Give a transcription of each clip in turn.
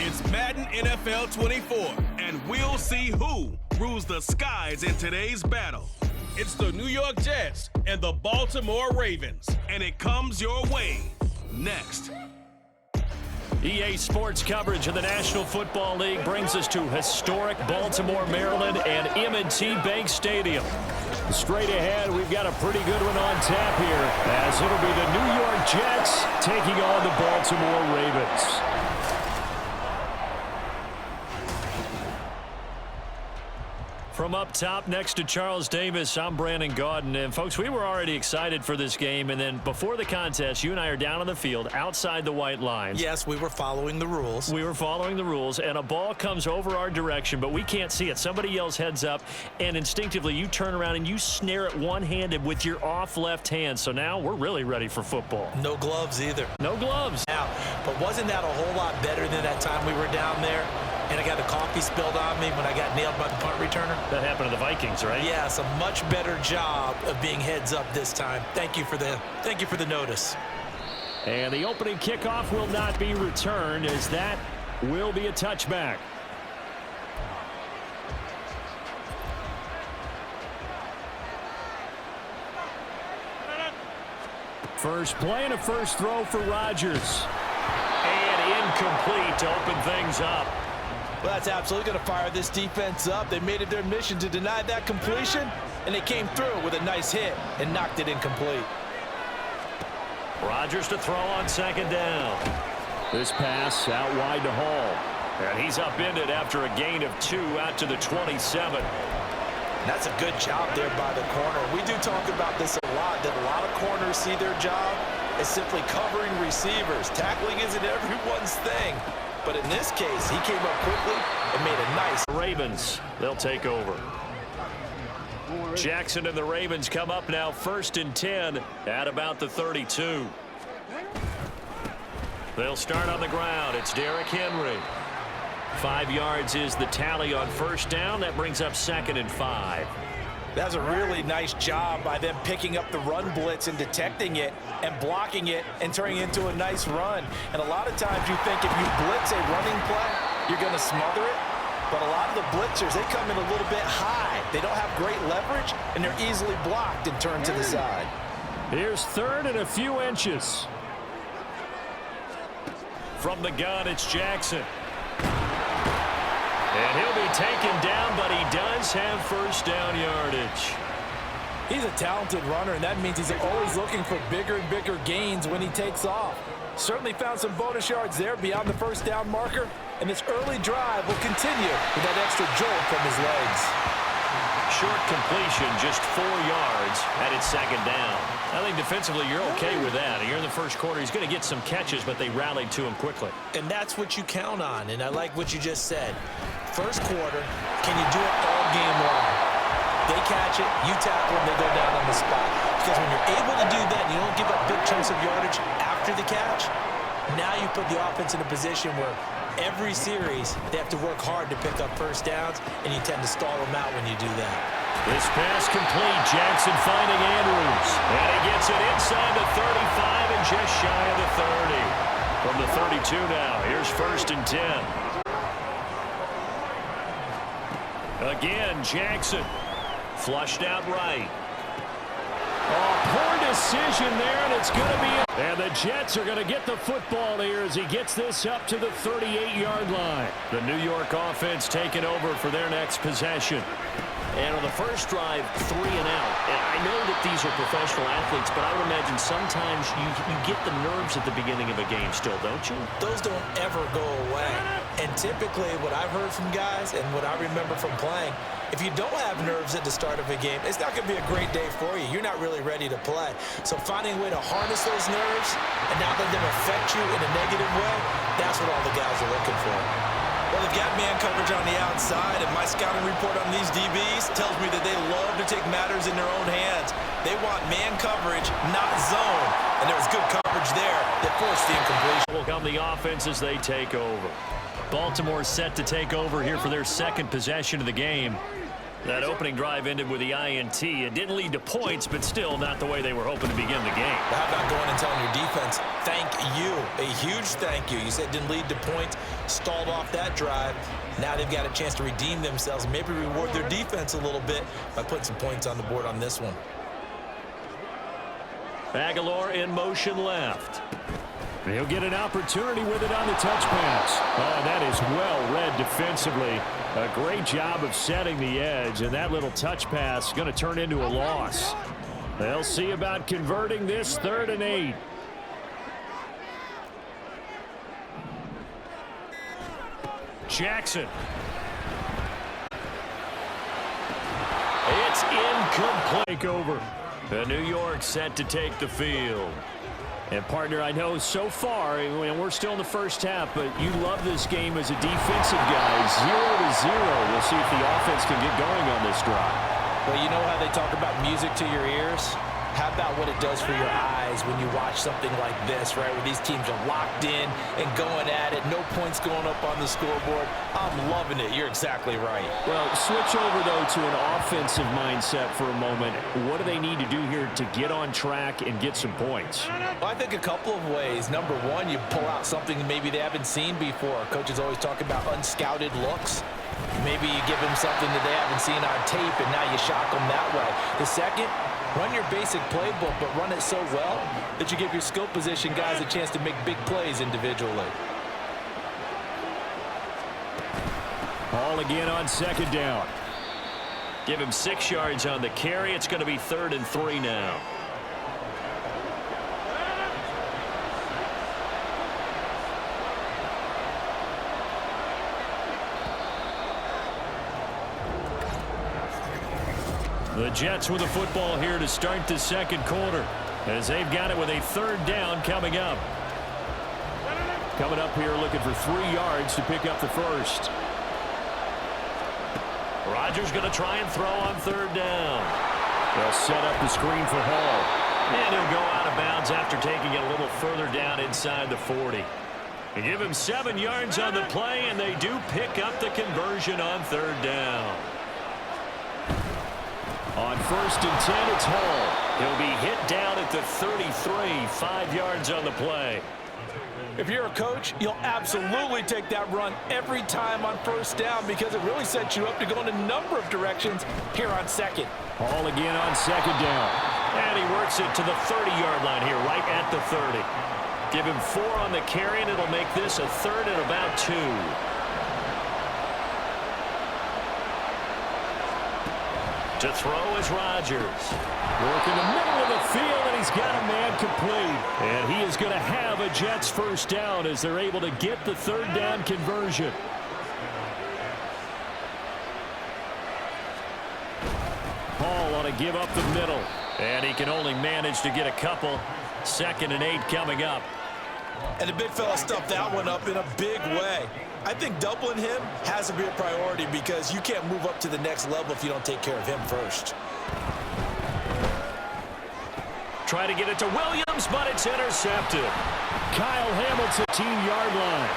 It's Madden NFL 24, and we'll see who rules the skies in today's battle. It's the New York Jets and the Baltimore Ravens, and it comes your way next. EA Sports coverage of the National Football League brings us to historic Baltimore, Maryland, and M&T Bank Stadium. Straight ahead, we've got a pretty good one on tap here, as it'll be the New York Jets taking on the Baltimore Ravens. From up top next to Charles Davis, I'm Brandon Gaudin. And, folks, we were already excited for this game. And then before the contest, you and I are down on the field outside the white lines. Yes, we were following the rules. We were following the rules, and a ball comes over our direction, but we can't see it. Somebody yells heads up, and instinctively you turn around and you snare it one-handed with your off left hand. So now we're really ready for football. No gloves either. No gloves. Now, but wasn't that a whole lot better than that time we were down there? And I got the coffee spilled on me when I got nailed by the punt returner. That happened to the Vikings, right? Yes, a much better job of being heads up this time. Thank you for the notice. And the opening kickoff will not be returned, as that will be a touchback. First play and a first throw for Rodgers. And incomplete to open things up. Well, that's absolutely going to fire this defense up. They made it their mission to deny that completion, and they came through with a nice hit and knocked it incomplete. Rodgers to throw on second down. This pass out wide to Hall. And he's upended after a gain of 2 out to the 27. That's a good job there by the corner. We do talk about this a lot, that a lot of corners see their job as simply covering receivers. Tackling isn't everyone's thing. But in this case, he came up quickly and made a nice. Ravens, they'll take over. Jackson and the Ravens come up now 1st and 10 at about the 32. They'll start on the ground. It's Derrick Henry. 5 yards is the tally on first down. That brings up 2nd and 5. That was a really nice job by them picking up the run blitz and detecting it and blocking it and turning it into a nice run. And a lot of times you think if you blitz a running play, you're going to smother it. But a lot of the blitzers, they come in a little bit high. They don't have great leverage, and they're easily blocked and turned to the side. Here's 3rd and a few inches. From the gun, it's Jackson. And he'll be taken down, but he does have first down yardage. He's a talented runner, and that means he's always looking for bigger and bigger gains when he takes off. Certainly found some bonus yards there beyond the first down marker, and this early drive will continue with that extra jolt from his legs. Short completion, just 4 yards at its 2nd down. I think defensively you're okay with that. Here in the first quarter, he's going to get some catches, but they rallied to him quickly. And that's what you count on, and I like what you just said. First quarter, can you do it all game long? They catch it, you tackle them, they go down on the spot. Because when you're able to do that and you don't give up big chunks of yardage after the catch, now you put the offense in a position where every series they have to work hard to pick up first downs, and you tend to stall them out when you do that. This pass complete. Jackson finding Andrews. And he gets it inside the 35 and just shy of the 30. From the 32 now, here's 1st and 10. Again, Jackson. Flushed out right. Oh, poor decision there, and it's going to be. And the Jets are going to get the football here as he gets this up to the 38-yard line. The New York offense taking over for their next possession. And on the first drive, 3 and out. And I know that these are professional athletes, but I would imagine sometimes you get the nerves at the beginning of a game still, don't you? Those don't ever go away. And typically what I've heard from guys and what I remember from playing, if you don't have nerves at the start of a game, it's not going to be a great day for you. You're not really ready to play. So finding a way to harness those nerves and not let them affect you in a negative way, that's what all the guys are looking for. Well, they've got man coverage on the outside, and my scouting report on these DBs tells me that they love to take matters in their own hands. They want man coverage, not zone. And there was good coverage there that forced the incompletion. Will come the offense as they take over. Baltimore set to take over here for their 2nd possession of the game. That opening drive ended with the INT. It didn't lead to points, but still not the way they were hoping to begin the game. How about going and telling your defense, thank you, a huge thank you. You said it didn't lead to points, stalled off that drive. Now they've got a chance to redeem themselves, maybe reward their defense a little bit by putting some points on the board on this one. Aguilar in motion left. He'll get an opportunity with it on the touch pass. Oh, that is well read defensively. A great job of setting the edge, and that little touch pass is going to turn into a loss. They'll see about converting this 3rd and 8. Jackson. It's incomplete. Over. The New York set to take the field. And, partner, I know so far, and we're still in the first half, but you love this game as a defensive guy. 0-0. We'll see if the offense can get going on this drive. Well, you know how they talk about music to your ears? How about what it does for your eyes when you watch something like this, right, where these teams are locked in and going at it, no points going up on the scoreboard? I'm loving it. You're exactly right. Well, switch over, though, to an offensive mindset for a moment. What do they need to do here to get on track and get some points? Well, I think a couple of ways. Number one, you pull out something maybe they haven't seen before. Coaches always talk about unscouted looks. Maybe you give them something that they haven't seen on tape, and now you shock them that way. The second, run your basic playbook, but run it so well that you give your skill position guys a chance to make big plays individually. Ball again on 2nd down. Give him 6 yards on the carry. It's going to be 3rd and 3 now. The Jets with the football here to start the 2nd quarter, as they've got it with a 3rd down coming up. Coming up here looking for 3 yards to pick up the 1st. Rodgers going to try and throw on 3rd down. They'll set up the screen for Hall. And he'll go out of bounds after taking it a little further down inside the 40. They give him 7 yards on the play, and they do pick up the conversion on 3rd down. On 1st and 10, it's Hall. He'll be hit down at the 33, 5 yards on the play. If you're a coach, you'll absolutely take that run every time on 1st down because it really sets you up to go in a number of directions here on 2nd. Hall again on 2nd down. And he works it to the 30-yard line here, right at the 30. Give him 4 on the carry, and it'll make this a 3rd and about 2. To throw is Rodgers. Work in the middle of the field, and he's got a man complete. And he is going to have a Jets 1st down as they're able to get the 3rd down conversion. Hall ought to give up the middle. And he can only manage to get a couple. 2nd and 8 coming up. And the big fella stuffed that one up in a big way. I think doubling him has to be a priority because you can't move up to the next level if you don't take care of him first. Try to get it to Williams, but it's intercepted. Kyle Hamilton, 15-yard line.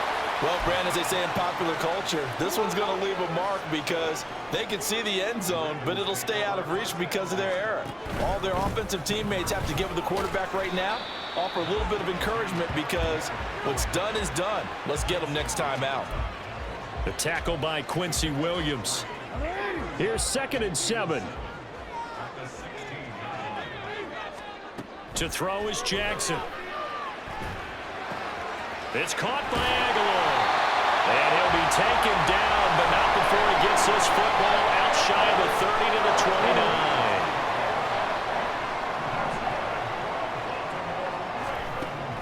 Well, Brandon, as they say in popular culture, this one's going to leave a mark because they can see the end zone, but it'll stay out of reach because of their error. All their offensive teammates have to give the quarterback right now, offer a little bit of encouragement because what's done is done. Let's get them next time out. The tackle by Quincy Williams. Here's 2nd and 7. To throw is Jackson. It's caught by Aguilar. And he'll be taken down, but not before he gets this football out shy of the 30 to the 29.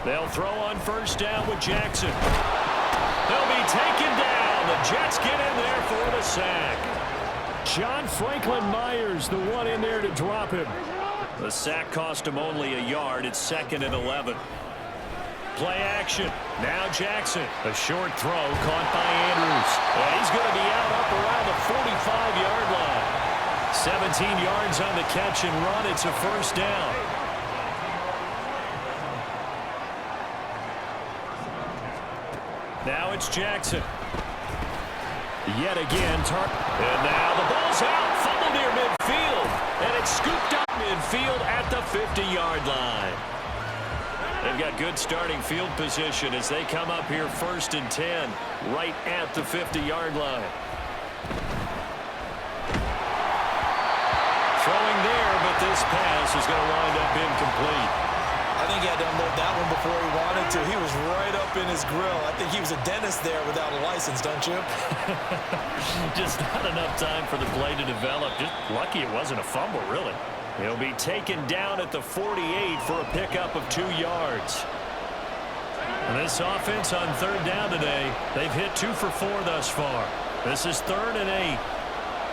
They'll throw on 1st down with Jackson. They'll be taken down. The Jets get in there for the sack. John Franklin Myers, the one in there to drop him. The sack cost him only a yard. It's 2nd and 11. Play action. Now Jackson. A short throw caught by Andrews. And he's going to be out up around the 45-yard line. 17 yards on the catch and run. It's a 1st down. Now it's Jackson. Yet again. And now the ball's out. near midfield, and it's scooped up midfield at the 50-yard line. They've got good starting field position as they come up here 1st and 10, right at the 50-yard line. Throwing there, but this pass is going to wind up incomplete. I think he had to unload that one before he wanted to. He was right up in his grill. I think he was a dentist there without a license, don't you? Just not enough time for the play to develop. Just lucky it wasn't a fumble, really. He'll be taken down at the 48 for a pickup of 2 yards. And this offense on 3rd down today, they've hit 2 for 4 thus far. This is 3rd and 8.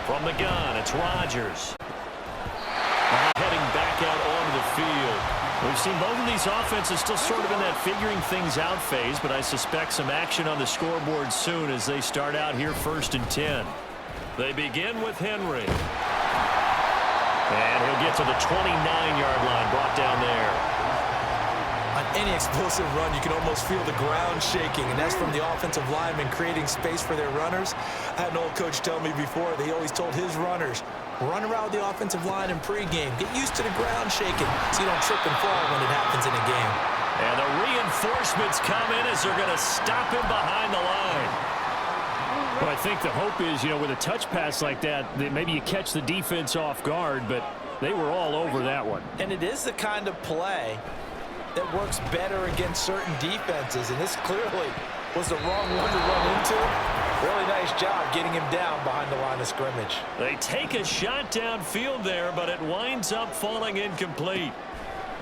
From the gun, it's Rodgers. Heading back out onto the field. We've seen both of these offenses still sort of in that figuring things out phase, but I suspect some action on the scoreboard soon as they start out here 1st and 10. They begin with Henry. And he'll get to the 29-yard line, brought down there. On any explosive run, you can almost feel the ground shaking, and that's from the offensive linemen creating space for their runners. I had an old coach tell me before that he always told his runners, run around the offensive line in pregame. Get used to the ground shaking so you don't trip and fall when it happens in a game. And the reinforcements come in as they're going to stop him behind the line. Well, I think the hope is, with a touch pass like that maybe you catch the defense off guard, but they were all over that one. And it is the kind of play that works better against certain defenses, and this clearly was the wrong one to run into. Really nice job getting him down behind the line of scrimmage. They take a shot downfield there, but it winds up falling incomplete.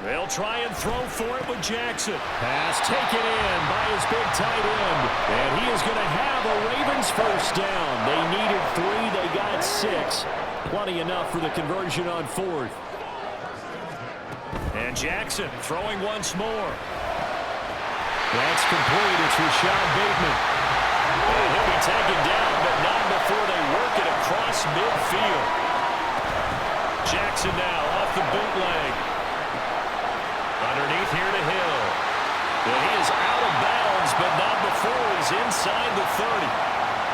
They'll try and throw for it with Jackson. Pass taken in by his big tight end. And he is going to have a Ravens first down. They needed 3. They got 6. Plenty enough for the conversion on 4th. And Jackson throwing once more. That's complete. It's Rashad Bateman. And he'll be taken down, but not before they work it across midfield. Jackson now off the bootleg. Underneath here to Hill. And he is out of bounds, but not before he's inside the 30.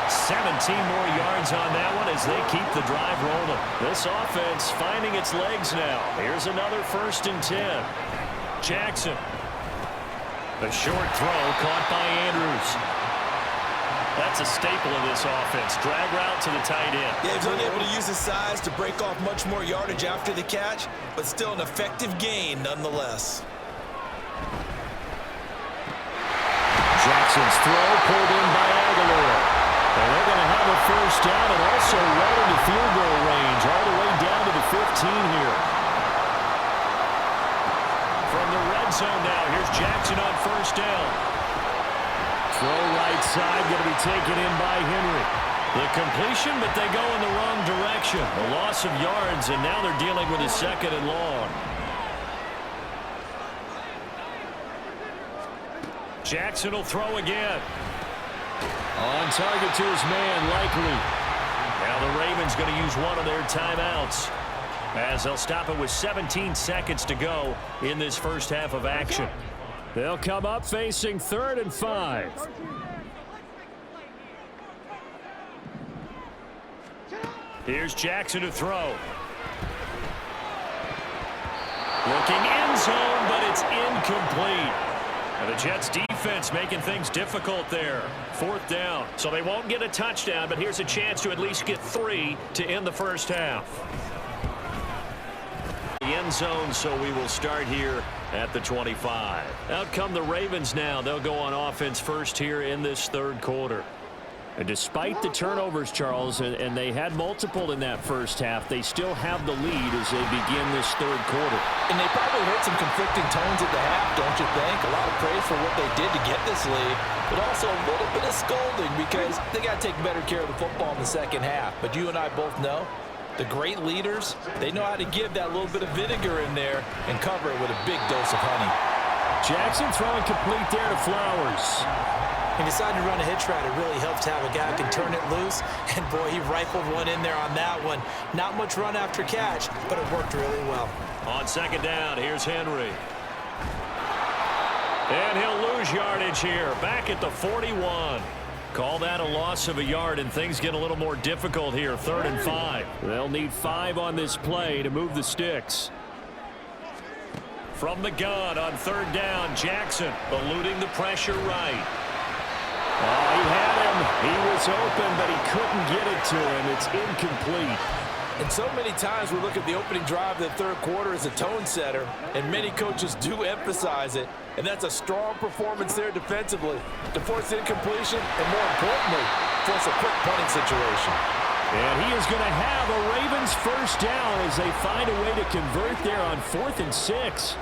17 more yards on that one as they keep the drive rolling. This offense finding its legs now. Here's another 1st and 10. Jackson. A short throw caught by Andrews. That's a staple of this offense. Drag route to the tight end. Yeah, he's unable to use his size to break off much more yardage after the catch, but still an effective gain nonetheless. Jackson's throw pulled in by Aguilar. And they're going to have a first down and also well into field goal range, all the way down to the 15 here. From the red zone now, here's Jackson on first down. Throw right side, going to be taken in by Henry. The completion, but they go in the wrong direction. A loss of yards, and now they're dealing with a 2nd and long. Jackson will throw again. On target to his man, Likely. Now the Ravens going to use one of their timeouts as they'll stop it with 17 seconds to go in this first half of action. They'll come up facing 3rd and 5. Here's Jackson to throw. Looking end zone, but it's incomplete. And the Jets defense making things difficult there. 4th down. So they won't get a touchdown, but here's a chance to at least get 3 to end the first half. The end zone, so we will start here at the 25. Out come the Ravens now. They'll go on offense first here in this 3rd quarter. And despite the turnovers, Charles, and they had multiple in that first half, they still have the lead as they begin this 3rd quarter. And they probably heard some conflicting tones at the half, don't you think? A lot of praise for what they did to get this lead, but also a little bit of scolding because they got to take better care of the football in the second half. But you and I both know the great leaders, they know how to give that little bit of vinegar in there and cover it with a big dose of honey. Jackson throwing complete there to Flowers. He decided to run a hitch route. It really helps to have a guy who can turn it loose. And, boy, he rifled one in there on that one. Not much run after catch, but it worked really well. On 2nd down, here's Henry. And he'll lose yardage here. Back at the 41. Call that a loss of a yard, and things get a little more difficult here. 3rd and 5. They'll need 5 on this play to move the sticks. From the gun on 3rd down, Jackson eluding the pressure right. Oh, he had him. He was open, but he couldn't get it to him. It's incomplete. And so many times we look at the opening drive of the third quarter as a tone setter, and many coaches do emphasize it. And that's a strong performance there defensively to force incompletion and, more importantly, force a quick punting situation. And he is going to have a Ravens first down as they find a way to convert there on 4th and 6.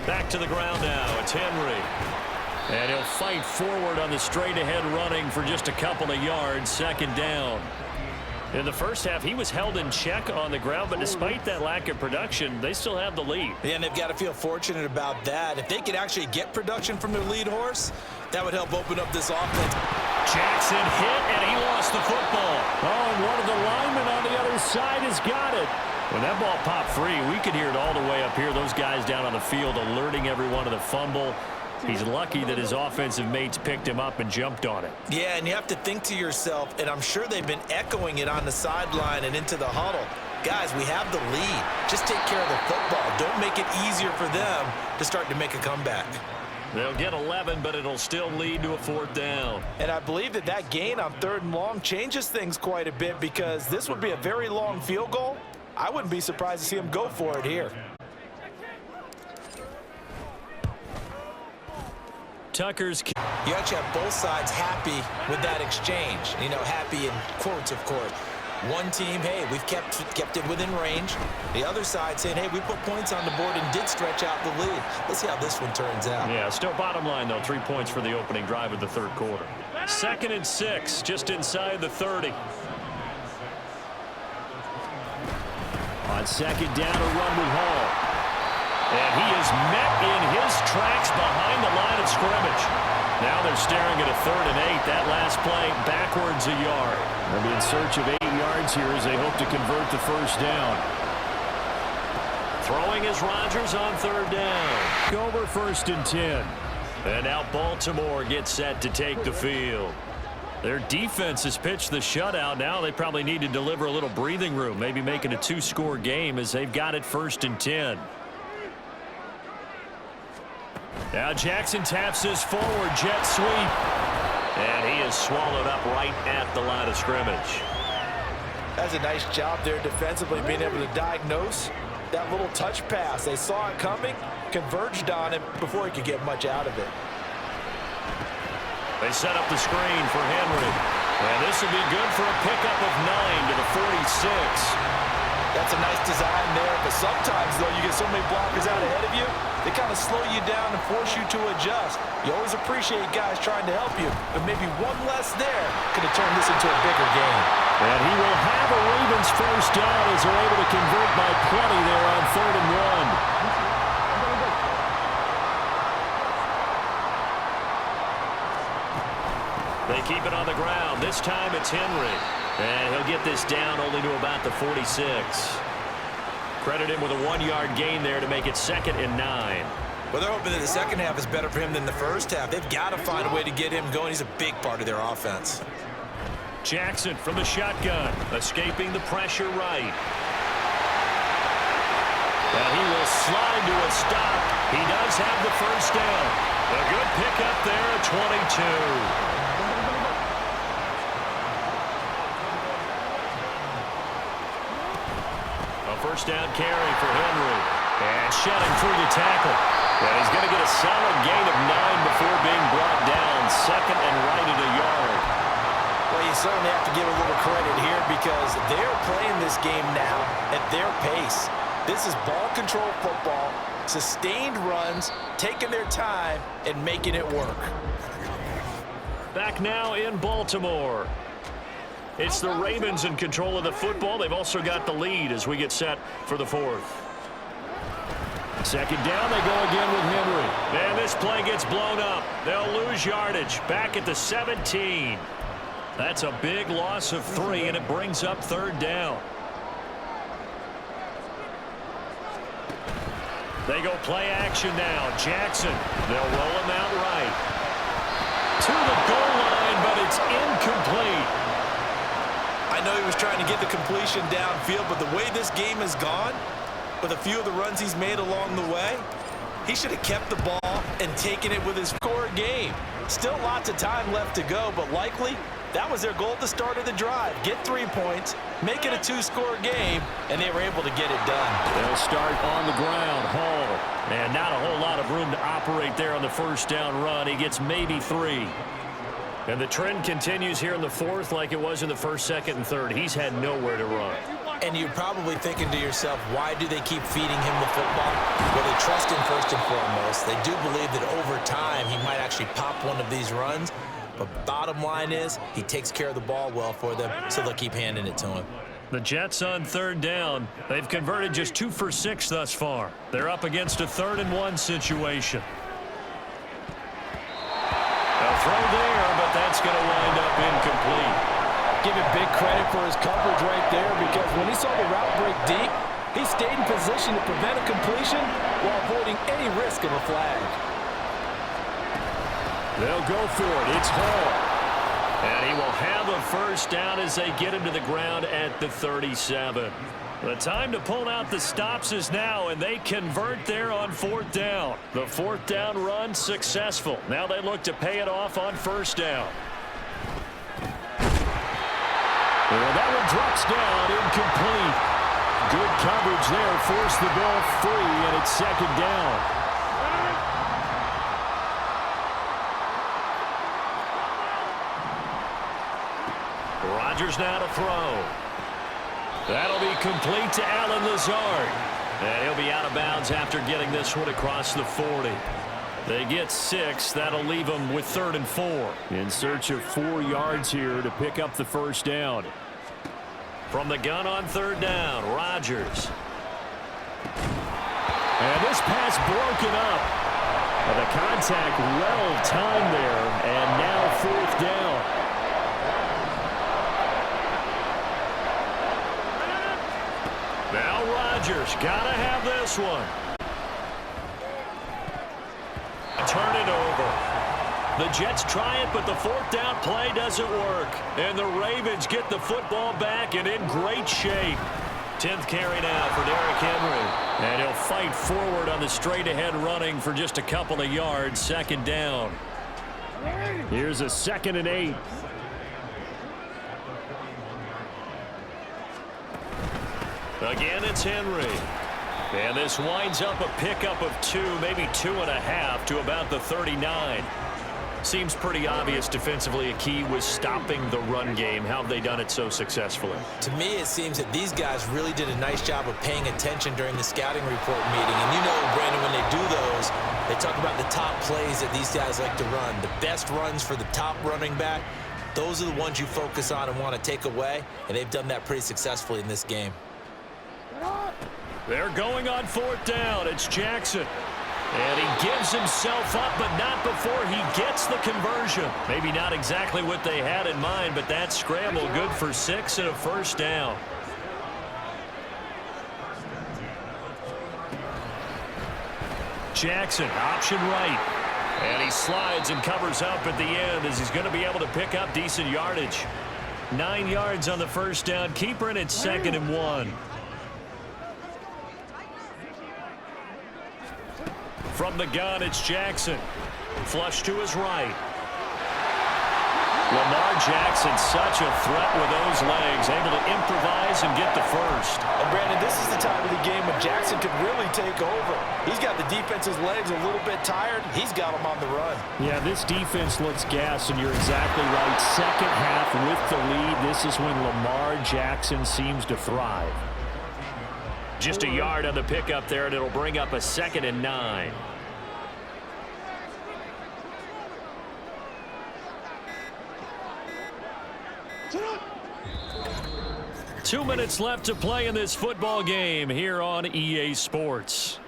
Back to the ground now. It's Henry. And he'll fight forward on the straight-ahead running for just a couple of yards. 2nd down. In the first half, he was held in check on the ground, but despite that lack of production, they still have the lead. Yeah, and they've got to feel fortunate about that. If they could actually get production from their lead horse, that would help open up this offense. Jackson hit, and he lost the football. Oh, and one of the linemen on the other side has got it. When that ball popped free, we could hear it all the way up here. Those guys down on the field alerting everyone to the fumble. He's lucky that his offensive mates picked him up and jumped on it. Yeah, and you have to think to yourself, and I'm sure they've been echoing it on the sideline and into the huddle. Guys, we have the lead. Just take care of the football. Don't make it easier for them to start to make a comeback. They'll get 11, but it'll still lead to a 4th down. And I believe that that gain on 3rd and long changes things quite a bit because this would be a very long field goal. I wouldn't be surprised to see him go for it here. Tucker's. You actually have both sides happy with that exchange. You know, happy in quotes, of course. One team, hey, we've kept it within range. The other side saying, hey, we put points on the board and did stretch out the lead. Let's see how this one turns out. Yeah, still bottom line, though, 3 points for the opening drive of the 3rd quarter. 2nd and 6, just inside the 30. On 2nd down, a run with Hall. And he is met in his tracks behind the line of scrimmage. Now they're staring at a 3rd and 8. That last play backwards a yard. They'll be in search of 8 yards here as they hope to convert the first down. Throwing is Rodgers on 3rd down. Over 1st and 10. And now Baltimore gets set to take the field. Their defense has pitched the shutout. Now they probably need to deliver a little breathing room, maybe make it a 2-score game as they've got it 1st and 10. Now Jackson taps his forward jet sweep. And he is swallowed up right at the line of scrimmage. That's a nice job there defensively, being able to diagnose that little touch pass. They saw it coming, converged on him before he could get much out of it. They set up the screen for Henry. And this will be good for a pickup of 9 to the 46. That's a nice design there, but sometimes, though, you get so many blockers out ahead of you, they kind of slow you down and force you to adjust. You always appreciate guys trying to help you, but maybe one less there could have turned this into a bigger game. And he will have a Ravens first down as they're able to convert by plenty there on 3rd and 1. They keep it on the ground. This time it's Henry. And he'll get this down only to about the 46. Credit him with a 1-yard gain there to make it 2nd and 9. Well, they're hoping that the second half is better for him than the first half. They've got to find a way to get him going. He's a big part of their offense. Jackson from the shotgun, escaping the pressure right. And he will slide to a stop. He does have the first down. A good pickup there at 22. First down carry for Henry. And shedding through the tackle. And he's going to get a solid gain of 9 before being brought down. 2nd and right at a yard. Well, you certainly have to give a little credit here because they're playing this game now at their pace. This is ball control football, sustained runs, taking their time, and making it work. Back now in Baltimore. It's the Ravens in control of the football. They've also got the lead as we get set for the 4th. 2nd down, they go again with Henry. And this play gets blown up. They'll lose yardage back at the 17. That's a big loss of 3, and it brings up 3rd down. They go play action now. Jackson, they'll roll him out right. To the goal line, but it's incomplete. I know he was trying to get the completion downfield, but the way this game has gone, with a few of the runs he's made along the way, he should have kept the ball and taken it with his score game. Still lots of time left to go, but likely that was their goal at the start of the drive. Get 3 points, make it a 2-score game, and they were able to get it done. They'll start on the ground. Hall. And not a whole lot of room to operate there on the first down run. He gets maybe 3. And the trend continues here in the fourth like it was in the first, second, and third. He's had nowhere to run. And you're probably thinking to yourself, why do they keep feeding him the football? Well, they trust him first and foremost. They do believe that over time he might actually pop one of these runs. But bottom line is he takes care of the ball well for them, so they'll keep handing it to him. The Jets on third down. They've converted just 2 for 6 thus far. They're up against a 3rd-and-1 situation. A throw there, but that's going to wind up incomplete. Give him big credit for his coverage right there, because when he saw the route break deep, he stayed in position to prevent a completion while avoiding any risk of a flag. They'll go for it. It's Hall. And he will have a first down as they get him to the ground at the 37. The time to pull out the stops is now, and they convert there on 4th down. The 4th down run successful. Now they look to pay it off on 1st down. Well, that one drops down, incomplete. Good coverage there, forced the ball free, and it's 2nd down. Rodgers now to throw. That'll be complete to Allen Lazard. And he'll be out of bounds after getting this one across the 40. They get 6. That'll leave them with 3rd and 4. In search of 4 yards here to pick up the first down. From the gun on 3rd down, Rodgers. And this pass broken up. And the contact well timed there. And now 4th down. Now Rodgers gotta have this one. Turn it over. The Jets try it, but the 4th down play doesn't work. And the Ravens get the football back and in great shape. 10th carry now for Derrick Henry. And he'll fight forward on the straight-ahead running for just a couple of yards. 2nd down. Here's a 2nd and 8. Again, it's Henry. And this winds up a pickup of 2, maybe 2.5 to about the 39. Seems pretty obvious defensively a key was stopping the run game. How have they done it so successfully? To me, it seems that these guys really did a nice job of paying attention during the scouting report meeting. And you know, Brandon, when they do those, they talk about the top plays that these guys like to run. The best runs for the top running back, those are the ones you focus on and want to take away. And they've done that pretty successfully in this game. They're going on 4th down. It's Jackson. And he gives himself up, but not before he gets the conversion. Maybe not exactly what they had in mind, but that scramble good for 6 and a first down. Jackson, option right. And he slides and covers up at the end as he's going to be able to pick up decent yardage. 9 yards on the first down. Keeper, and it's 2nd and 1. From the gun, it's Jackson. Flush to his right. Lamar Jackson, such a threat with those legs, able to improvise and get the first. And Brandon, this is the time of the game when Jackson could really take over. He's got the defense's legs a little bit tired. He's got them on the run. Yeah, this defense looks gassed, and you're exactly right. Second half with the lead, this is when Lamar Jackson seems to thrive. Just a yard on the pickup there, and it'll bring up a 2nd and 9. Two minutes left to play in this football game here on EA Sports.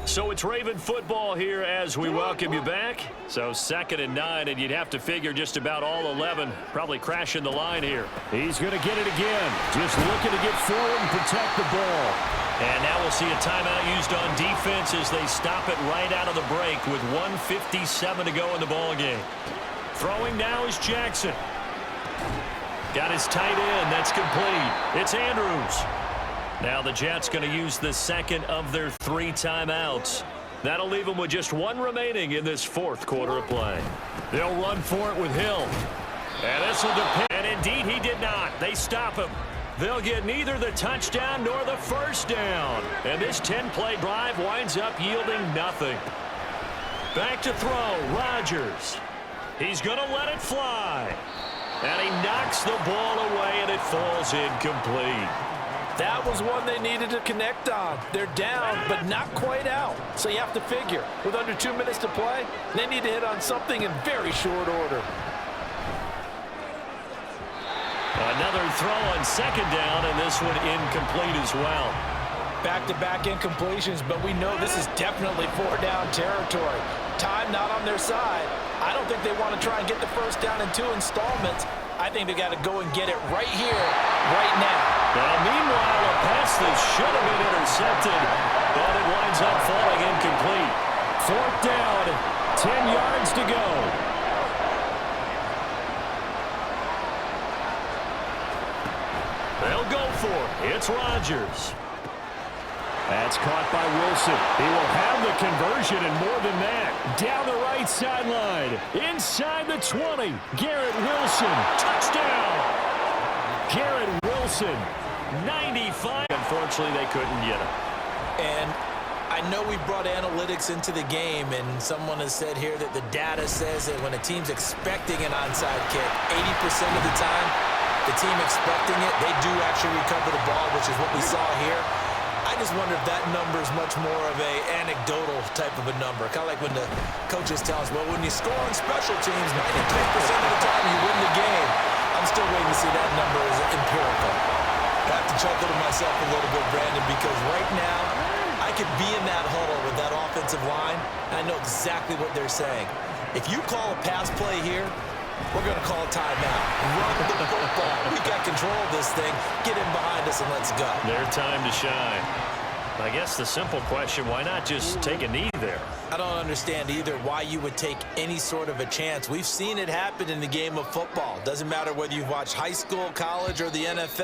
So it's Raven football here as we welcome you back. So 2nd and 9, and you'd have to figure just about all 11 probably crashing the line here. He's going to get it again. Just looking to get forward and protect the ball. And now we'll see a timeout used on defense as they stop it right out of the break with 1:57 to go in the ball game. Throwing now is Jackson. Got his tight end. That's complete. It's Andrews. Now the Jets going to use the second of their 3 timeouts. That'll leave them with just 1 remaining in this 4th quarter of play. They'll run for it with Hill. And this will depend. And indeed, he did not. They stop him. They'll get neither the touchdown nor the first down. And this 10-play drive winds up yielding nothing. Back to throw, Rodgers. He's going to let it fly. And he knocks the ball away, and it falls incomplete. That was one they needed to connect on. They're down, but not quite out. So you have to figure, with under 2 minutes to play, they need to hit on something in very short order. Another throw on second down, and this one incomplete as well. Back-to-back incompletions, but we know this is definitely 4-down territory. Time not on their side. I don't think they want to try and get the first down in 2 installments. I think they got to go and get it right here, right now. Now, meanwhile, a pass that should have been intercepted, but it winds up falling incomplete. 4th down, 10 yards to go. They'll go for it. It's Rodgers. That's caught by Wilson. He will have the conversion and more than that. Down the right sideline. Inside the 20. Garrett Wilson. Touchdown. Garrett Wilson. 95. Unfortunately, they couldn't get him. And I know we brought analytics into the game, and someone has said here that the data says that when a team's expecting an onside kick, 80% of the time, the team expecting it, they do actually recover the ball, which is what we saw here. I just wonder if that number is much more of a anecdotal type of a number. Kind of like when the coaches tell us, well, when you score on special teams, 93% of the time you win the game. I'm still waiting to see that number as empirical. I have to chuckle to myself a little bit, Brandon, because right now I could be in that huddle with that offensive line, and I know exactly what they're saying. If you call a pass play here, we're going to call a timeout. Run the football. We got control of this thing. Get in behind us and let's go. Their time to shine. I guess the simple question, why not just take a knee there? I don't understand either why you would take any sort of a chance. We've seen it happen in the game of football. Doesn't matter whether you've watched high school, college, or the NFL.